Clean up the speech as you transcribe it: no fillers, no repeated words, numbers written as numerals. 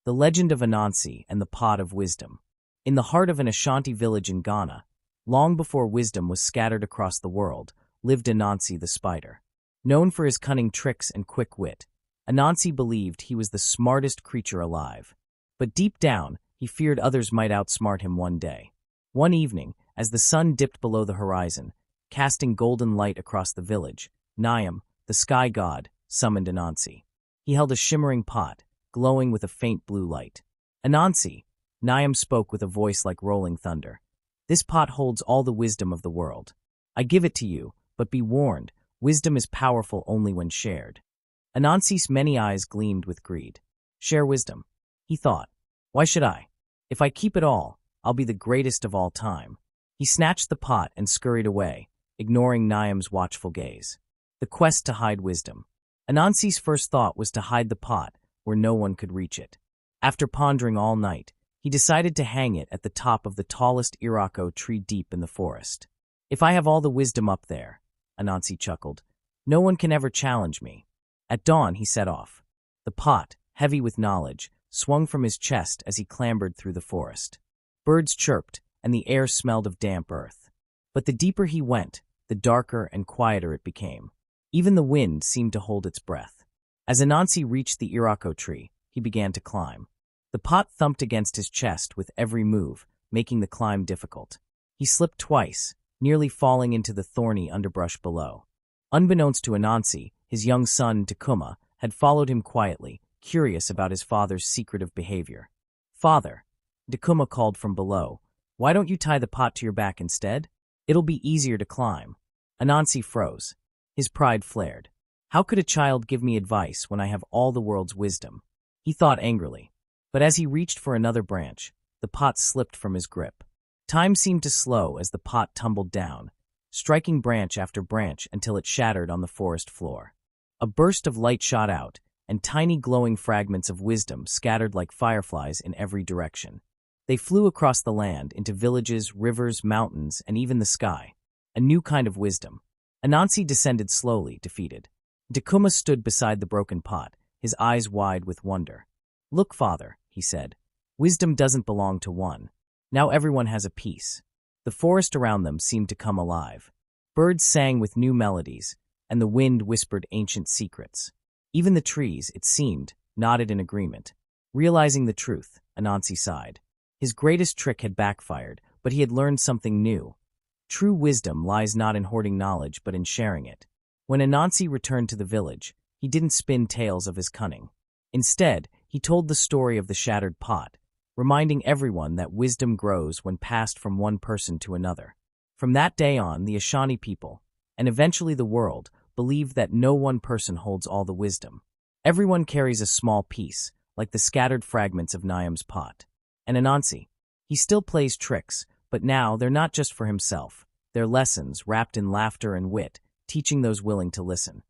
The Legend of Anansi and the Pot of Wisdom. In the heart of an Ashanti village in Ghana, long before wisdom was scattered across the world, lived Anansi the spider. Known for his cunning tricks and quick wit, Anansi believed he was the smartest creature alive. But deep down, he feared others might outsmart him one day. One evening, as the sun dipped below the horizon, casting golden light across the village, Niam, the sky god, summoned Anansi. He held a shimmering pot, glowing with a faint blue light. "Anansi," Niam spoke with a voice like rolling thunder. "This pot holds all the wisdom of the world. I give it to you, but be warned, wisdom is powerful only when shared." Anansi's many eyes gleamed with greed. Share wisdom, he thought. Why should I? If I keep it all, I'll be the greatest of all time. He snatched the pot and scurried away, ignoring Niam's watchful gaze. The quest to hide wisdom. Anansi's first thought was to hide the pot where no one could reach it. After pondering all night, he decided to hang it at the top of the tallest iroko tree deep in the forest. "If I have all the wisdom up there," Anansi chuckled, "no one can ever challenge me." At dawn, he set off. The pot, heavy with knowledge, swung from his chest as he clambered through the forest. Birds chirped, and the air smelled of damp earth. But the deeper he went, the darker and quieter it became. Even the wind seemed to hold its breath. As Anansi reached the iroko tree, he began to climb. The pot thumped against his chest with every move, making the climb difficult. He slipped twice, nearly falling into the thorny underbrush below. Unbeknownst to Anansi, his young son, Takuma, had followed him quietly, curious about his father's secretive behavior. "Father," Takuma called from below, "why don't you tie the pot to your back instead? It'll be easier to climb." Anansi froze. His pride flared. How could a child give me advice when I have all the world's wisdom? He thought angrily. But as he reached for another branch, the pot slipped from his grip. Time seemed to slow as the pot tumbled down, striking branch after branch until it shattered on the forest floor. A burst of light shot out, and tiny glowing fragments of wisdom scattered like fireflies in every direction. They flew across the land into villages, rivers, mountains, and even the sky. A new kind of wisdom. Anansi descended slowly, defeated. Takuma stood beside the broken pot, his eyes wide with wonder. "Look, father," he said. "Wisdom doesn't belong to one. Now everyone has a piece." The forest around them seemed to come alive. Birds sang with new melodies, and the wind whispered ancient secrets. Even the trees, it seemed, nodded in agreement. Realizing the truth, Anansi sighed. His greatest trick had backfired, but he had learned something new. True wisdom lies not in hoarding knowledge, but in sharing it. When Anansi returned to the village, he didn't spin tales of his cunning. Instead, he told the story of the shattered pot, reminding everyone that wisdom grows when passed from one person to another. From that day on, the Ashanti people, and eventually the world, believed that no one person holds all the wisdom. Everyone carries a small piece, like the scattered fragments of Niam's pot. And Anansi, he still plays tricks, but now they're not just for himself. They're lessons wrapped in laughter and wit, teaching those willing to listen.